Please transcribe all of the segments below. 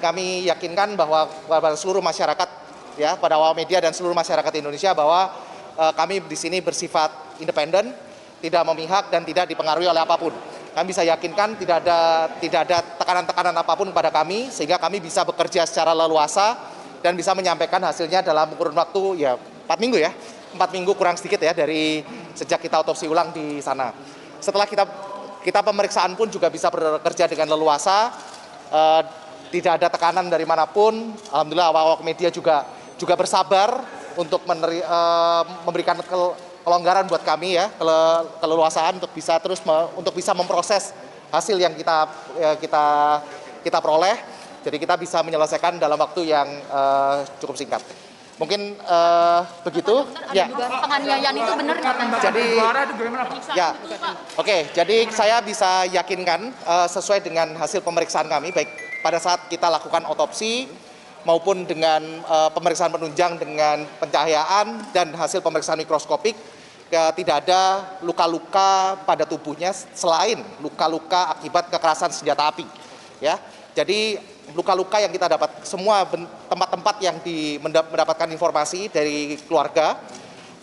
kami yakinkan bahwa pada seluruh masyarakat, ya, pada awak media dan seluruh masyarakat Indonesia bahwa kami di sini bersifat independen, tidak memihak dan tidak dipengaruhi oleh apapun. Kami bisa yakinkan tidak ada tekanan-tekanan apapun kepada kami, sehingga kami bisa bekerja secara leluasa dan bisa menyampaikan hasilnya dalam kurun waktu ya 4 minggu ya. 4 minggu kurang sedikit ya dari sejak kita otopsi ulang di sana. Setelah kita pemeriksaan pun juga bisa bekerja dengan leluasa, tidak ada tekanan dari manapun. Alhamdulillah awak media juga bersabar untuk memberikan kelonggaran buat kami ya, keleluasaan untuk bisa untuk bisa memproses hasil yang kita peroleh. Jadi kita bisa menyelesaikan dalam waktu yang cukup singkat. Mungkin begitu. Ya. Penganiayaan itu benar nggak? Jadi ya, oke. Jadi saya bisa yakinkan sesuai dengan hasil pemeriksaan kami, baik pada saat kita lakukan otopsi maupun dengan pemeriksaan penunjang dengan pencahayaan dan hasil pemeriksaan mikroskopik, tidak ada luka-luka pada tubuhnya selain luka-luka akibat kekerasan senjata api. Ya, jadi luka-luka yang kita dapat, semua tempat-tempat yang mendapatkan informasi dari keluarga,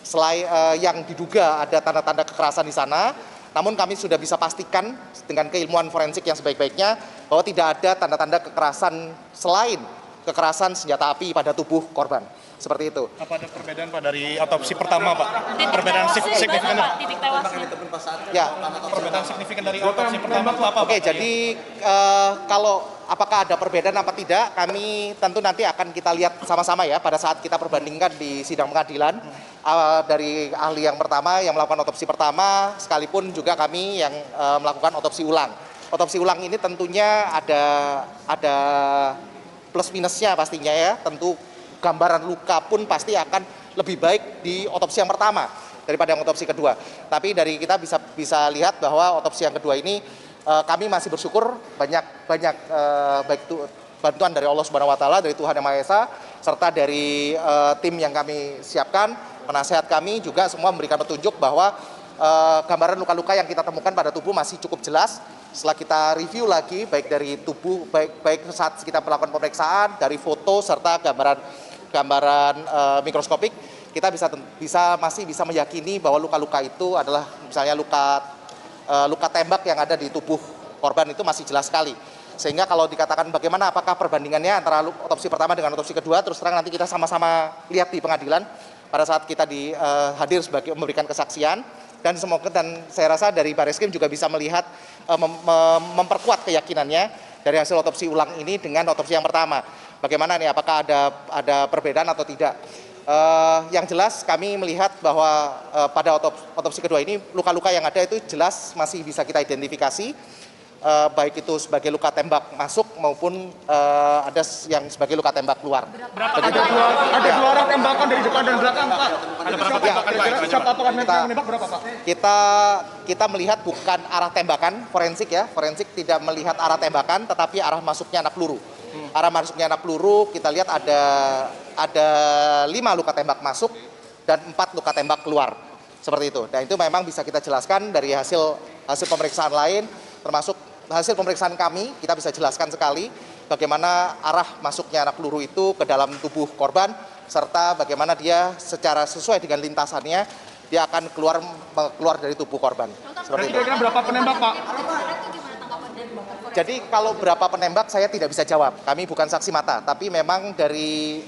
selain yang diduga ada tanda-tanda kekerasan di sana, namun kami sudah bisa pastikan dengan keilmuan forensik yang sebaik-baiknya bahwa tidak ada tanda-tanda kekerasan selain kekerasan senjata api pada tubuh korban. Seperti itu. Apa ada perbedaan Pak dari otopsi pertama Pak? Perbedaan signifikan? Titik tewasnya. Ya. Perbedaan signifikan dari otopsi pertama itu apa Pak? Oke, jadi kalau apakah ada perbedaan apa tidak, kami tentu nanti akan kita lihat sama-sama ya pada saat kita perbandingkan di sidang pengadilan. Dari ahli yang pertama yang melakukan otopsi pertama, sekalipun juga kami yang melakukan otopsi ulang. Otopsi ulang ini tentunya ada plus minusnya pastinya ya. Tentu gambaran luka pun pasti akan lebih baik di otopsi yang pertama daripada yang otopsi kedua. Tapi dari kita bisa lihat bahwa otopsi yang kedua ini kami masih bersyukur banyak baik itu bantuan dari Allah Subhanahu wa taala, dari Tuhan Yang Maha Esa, serta dari tim yang kami siapkan, penasehat kami juga semua memberikan petunjuk bahwa gambaran luka-luka yang kita temukan pada tubuh masih cukup jelas. Setelah kita review lagi baik dari tubuh, baik saat kita melakukan pemeriksaan, dari foto serta gambaran mikroskopik, kita masih bisa meyakini bahwa luka-luka itu adalah misalnya luka tembak yang ada di tubuh korban itu masih jelas sekali. Sehingga kalau dikatakan bagaimana apakah perbandingannya antara otopsi pertama dengan otopsi kedua, terus terang nanti kita sama-sama lihat di pengadilan pada saat kita hadir sebagai memberikan kesaksian. Dan saya rasa dari Bareskrim juga bisa melihat memperkuat keyakinannya dari hasil otopsi ulang ini dengan otopsi yang pertama. Bagaimana nih, apakah ada perbedaan atau tidak? Yang jelas kami melihat bahwa pada otopsi kedua ini luka-luka yang ada itu jelas masih bisa kita identifikasi, baik itu sebagai luka tembak masuk maupun ada yang sebagai luka tembak keluar. Ada dua arah tembakan dari depan dan belakang Pak. Ada berapa tembakan Pak? Apakah menembak berapa Pak? Kita melihat bukan arah tembakan, forensik tidak melihat arah tembakan, tetapi arah masuknya anak peluru. Arah masuknya anak peluru kita lihat ada 5 luka tembak masuk dan 4 luka tembak keluar, seperti itu. Dan itu memang bisa kita jelaskan dari hasil pemeriksaan lain, termasuk hasil pemeriksaan kami, kita bisa jelaskan sekali bagaimana arah masuknya anak peluru itu ke dalam tubuh korban, serta bagaimana dia secara sesuai dengan lintasannya, dia akan keluar dari tubuh korban. Seperti itu. Kira-kira berapa penembak Pak? Jadi kalau berapa penembak saya tidak bisa jawab, kami bukan saksi mata, tapi memang dari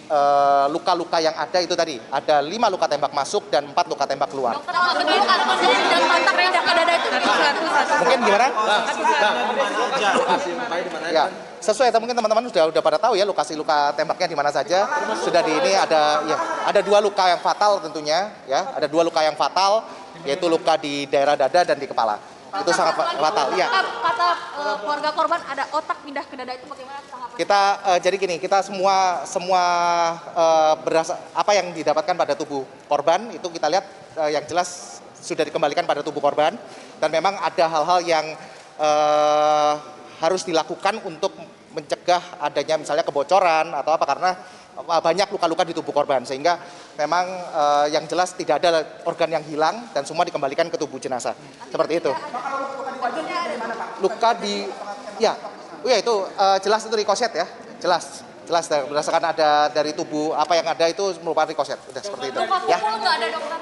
luka-luka yang ada itu tadi, ada 5 luka tembak masuk dan 4 luka tembak keluar. Dokter, kalau dan kontak yang ke dada itu Mungkin gimana? Ya, sesuai mungkin teman-teman sudah pada tahu ya lokasi luka tembaknya di mana saja. Sudah di ini ada 2 luka yang fatal tentunya ya, ada 2 luka yang fatal, yaitu luka di daerah dada dan di kepala. Itu sangat fatal. Ya. Kata keluarga korban ada otak pindah ke dada, itu bagaimana tanggapan? Jadi gini, kita semua apa yang didapatkan pada tubuh korban itu kita lihat yang jelas sudah dikembalikan pada tubuh korban, dan memang ada hal-hal yang harus dilakukan untuk mencegah adanya misalnya kebocoran atau apa, karena banyak luka-luka di tubuh korban, sehingga memang yang jelas tidak ada organ yang hilang dan semua dikembalikan ke tubuh jenazah. Seperti itu. Luka di itu jelas itu rikoset ya. jelas berdasarkan ada dari tubuh apa yang ada itu merupakan rikoset. Udah seperti itu. Luka Ya. pukul nggak ada dokter?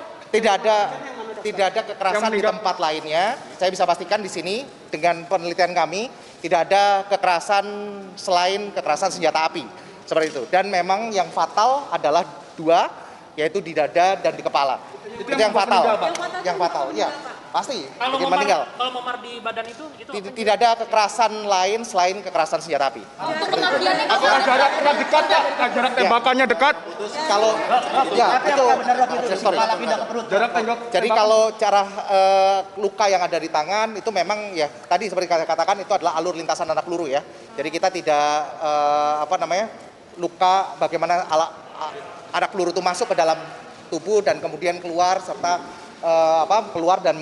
Tidak ada kekerasan di tempat lainnya. Saya bisa pastikan di sini dengan penelitian kami tidak ada kekerasan selain kekerasan senjata api seperti itu. Dan memang yang fatal adalah 2, yaitu di dada dan di kepala. Itu yang fatal. Yang fatal, ya pasti bikin meninggal. Kalau memar di badan itu Tidak ada kekerasan lain selain kekerasan senjata api. Untuk kematian itu Apakah jaraknya dekat Pak? Jarak tembakannya dekat? Kalau ya itu sorry. Jarak tembak. Jadi kalau cara luka yang ada di tangan itu memang ya tadi seperti saya katakan itu adalah alur lintasan anak peluru ya. Jadi kita tidak luka bagaimana anak peluru itu masuk ke dalam tubuh dan kemudian keluar serta keluar dan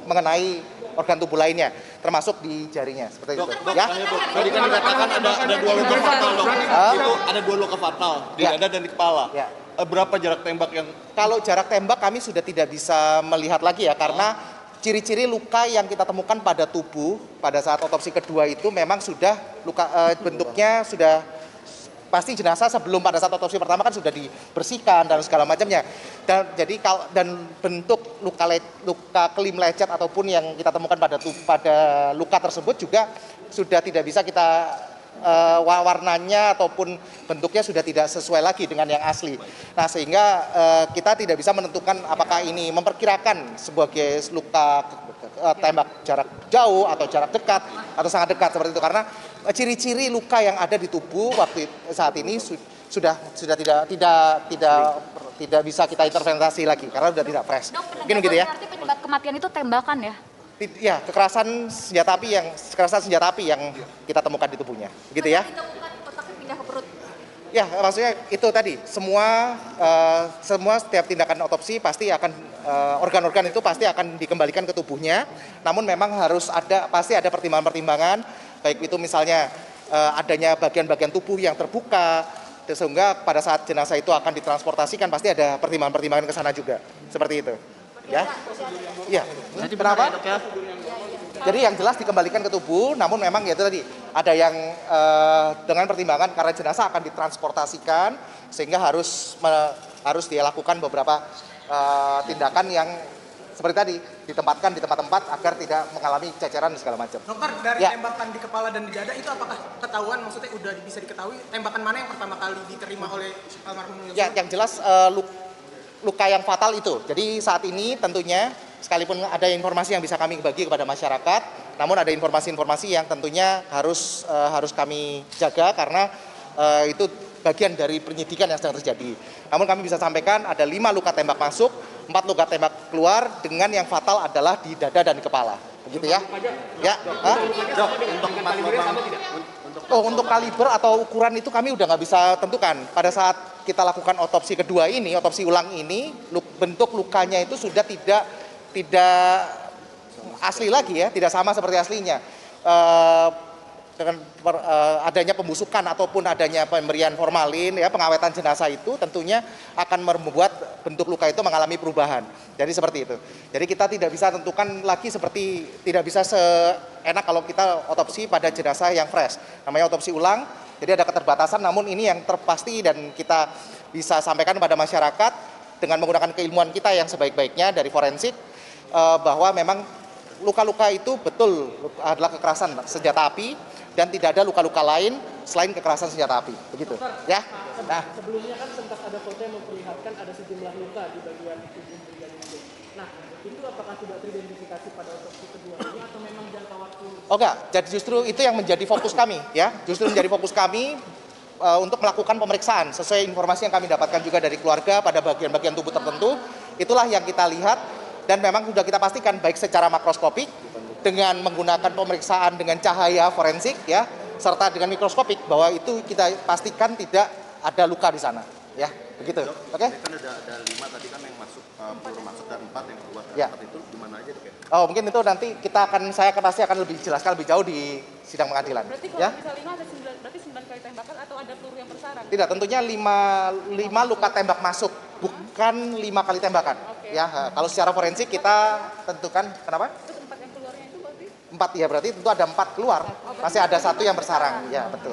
mengenai organ tubuh lainnya termasuk di jarinya seperti itu ya. Tadi kan dikatakan ada 2 luka fatal, Dok. Itu ada 2 luka fatal di Ya. dada dan di kepala. Ya. Berapa jarak tembak yang Kalau jarak tembak kami sudah tidak bisa melihat lagi ya karena ciri-ciri luka yang kita temukan pada tubuh pada saat otopsi kedua itu memang sudah luka bentuknya sudah pasti jenazah sebelum pada saat otopsi pertama kan sudah dibersihkan dan segala macamnya. Dan jadi dan bentuk luka kelim lecet ataupun yang kita temukan pada luka tersebut juga sudah tidak bisa kita warnanya ataupun bentuknya sudah tidak sesuai lagi dengan yang asli. Nah, sehingga kita tidak bisa menentukan apakah ini memperkirakan sebagai luka tembak jarak jauh atau jarak dekat atau sangat dekat seperti itu karena ciri-ciri luka yang ada di tubuh saat ini sudah tidak bisa kita intervensi lagi karena sudah tidak fresh. Dok, Mungkin begitu ya. berarti penyebab kematian itu tembakan ya? Ya, kekerasan senjata api yang kita temukan di tubuhnya. Begitu ya. Ditemukan otaknya pindah ke perut. Ya, maksudnya itu tadi semua setiap tindakan otopsi pasti akan organ-organ itu pasti akan dikembalikan ke tubuhnya. Namun memang pasti ada pertimbangan-pertimbangan baik itu misalnya adanya bagian-bagian tubuh yang terbuka sehingga pada saat jenazah itu akan ditransportasikan pasti ada pertimbangan-pertimbangan ke sana juga. Seperti itu. Ya. Iya. Kenapa? Jadi yang jelas dikembalikan ke tubuh, namun memang ya itu tadi ada yang dengan pertimbangan karena jenazah akan ditransportasikan sehingga harus dilakukan beberapa tindakan yang seperti tadi ditempatkan di tempat-tempat agar tidak mengalami ceceran dan segala macam. Dokter, dari Ya. tembakan di kepala dan di dada itu apakah ketahuan, maksudnya udah bisa diketahui tembakan mana yang pertama kali diterima oleh almarhum Yosua? Ya, yang jelas luka yang fatal itu. Jadi saat ini tentunya sekalipun ada informasi yang bisa kami bagi kepada masyarakat, namun ada informasi-informasi yang tentunya harus kami jaga karena itu bagian dari penyidikan yang sedang terjadi. Namun kami bisa sampaikan ada 5 luka tembak masuk, 4 luka tembak keluar dengan yang fatal adalah di dada dan di kepala. Begitu ya? Ya. Untuk kaliber atau ukuran itu kami udah nggak bisa tentukan. Pada saat kita lakukan otopsi kedua ini, otopsi ulang ini, bentuk lukanya itu sudah tidak asli lagi ya, tidak sama seperti aslinya. Dengan adanya pembusukan ataupun adanya pemberian formalin ya pengawetan jenazah itu tentunya akan membuat bentuk luka itu mengalami perubahan. Jadi seperti itu. Jadi kita tidak bisa tentukan lagi tidak bisa seenak kalau kita otopsi pada jenazah yang fresh. Namanya otopsi ulang. Jadi ada keterbatasan namun ini yang terpasti dan kita bisa sampaikan kepada masyarakat dengan menggunakan keilmuan kita yang sebaik-baiknya dari forensik bahwa memang luka-luka itu betul adalah kekerasan senjata api dan tidak ada luka-luka lain selain kekerasan senjata api. Begitu. Ya. Nah, sebelumnya kan sempat ada foto yang memperlihatkan ada sejumlah luka di bagian tubuh brigadir J. Nah, itu apakah sudah teridentifikasi pada otopsi kedua ini atau memang jangka waktu? oh enggak, jadi justru itu yang menjadi fokus kami ya. Justru menjadi fokus kami untuk melakukan pemeriksaan sesuai informasi yang kami dapatkan juga dari keluarga pada bagian-bagian tubuh tertentu. Itulah yang kita lihat dan memang sudah kita pastikan baik secara makroskopik dengan menggunakan pemeriksaan dengan cahaya forensik ya serta dengan mikroskopik bahwa itu kita pastikan tidak ada luka di sana ya begitu. Oke? kan ada 5 tadi kan yang masuk peluru masuk dan 4 yang keluar. Ya. 4 itu gimana aja Dok ya? Oh mungkin itu nanti saya pasti akan lebih jelaskan lebih jauh di sidang pengadilan. Berarti kalau Ya. misalnya 5 ada 9, berarti 9 kali tembakan atau ada peluru yang bersarang? Tidak, tentunya 5 luka tembak masuk, bukan 5 kali tembakan. Oke. Ya, kalau secara forensik kita tentukan kenapa? Terus 4 yang keluarnya itu berarti? 4 ya, berarti tentu ada 4 keluar. Masih ada 1 yang bersarang. Ya, betul.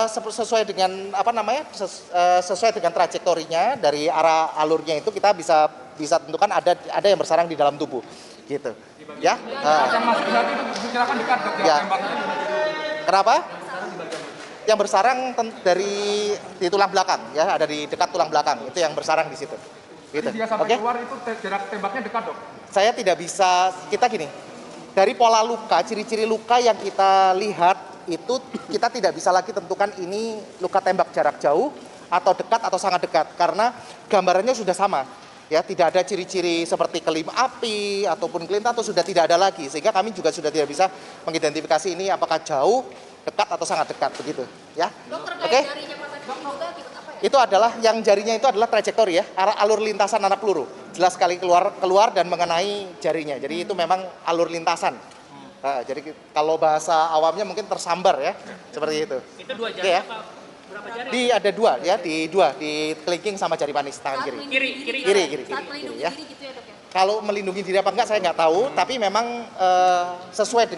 Sesuai dengan apa namanya? Sesuai dengan trajektorinya dari arah alurnya itu kita bisa tentukan ada yang bersarang di dalam tubuh. Gitu. Ya. Yang masuk di hati itu silakan dekat dok Ya. tembaknya. Kenapa? Yang bersarang di tulang belakang ya, ada di dekat tulang belakang. Itu yang bersarang di situ. Gitu. Dia sampai Oke? keluar itu jarak tembaknya dekat dok. Saya tidak bisa, kita gini, dari pola luka, ciri-ciri luka yang kita lihat itu kita tidak bisa lagi tentukan ini luka tembak jarak jauh atau dekat atau sangat dekat karena gambarannya sudah sama. Ya, tidak ada ciri-ciri seperti kelim api ataupun kelintas atau sudah tidak ada lagi sehingga kami juga sudah tidak bisa mengidentifikasi ini apakah jauh, dekat atau sangat dekat begitu, ya. Dokter Oke. kayak jarinya Pak Tadi juga akibat apa ya? Itu adalah yang jarinya itu adalah trajektori ya, arah alur lintasan anak peluru. Jelas sekali keluar dan mengenai jarinya. Jadi itu memang alur lintasan. Jadi kalau bahasa awamnya mungkin tersambar ya, seperti itu. Itu 2 Oke jari ya. apa? Berapa jari? Ada 2 ya, di kelingking sama jari manis tangan kiri. Kiri. Kiri, Saat melindungi ya. diri gitu ya dok ya? Kalau melindungi diri apa enggak saya nggak tahu, tapi memang sesuai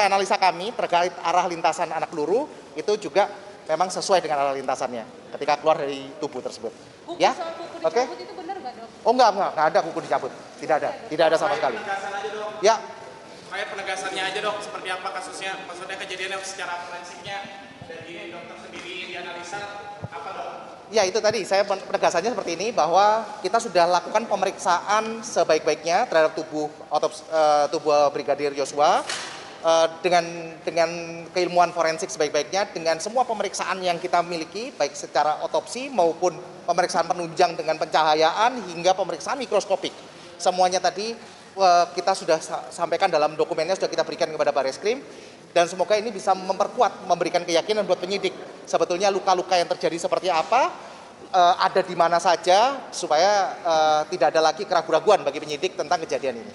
analisa kami terkait arah lintasan anak peluru itu juga memang sesuai dengan arah lintasannya ketika keluar dari tubuh tersebut. Kuku Ya, sama kuku oke. dicabut itu benar nggak dok? Oh enggak ada kuku dicabut, tidak ada sama sekali. Ya, Terkait penegasannya aja dok, seperti apa kasusnya? Maksudnya kejadiannya secara forensiknya dari dokter sendiri dianalisa apa dok? ya itu tadi saya penegasannya seperti ini bahwa kita sudah lakukan pemeriksaan sebaik-baiknya terhadap tubuh Brigadir Yosua dengan keilmuan forensik sebaik-baiknya dengan semua pemeriksaan yang kita miliki baik secara otopsi maupun pemeriksaan penunjang dengan pencahayaan hingga pemeriksaan mikroskopik. Semuanya tadi kita sudah sampaikan dalam dokumennya, sudah kita berikan kepada Barreskrim dan semoga ini bisa memberikan keyakinan buat penyidik sebetulnya luka-luka yang terjadi seperti apa, ada di mana saja supaya tidak ada lagi keraguan-keraguan bagi penyidik tentang kejadian ini.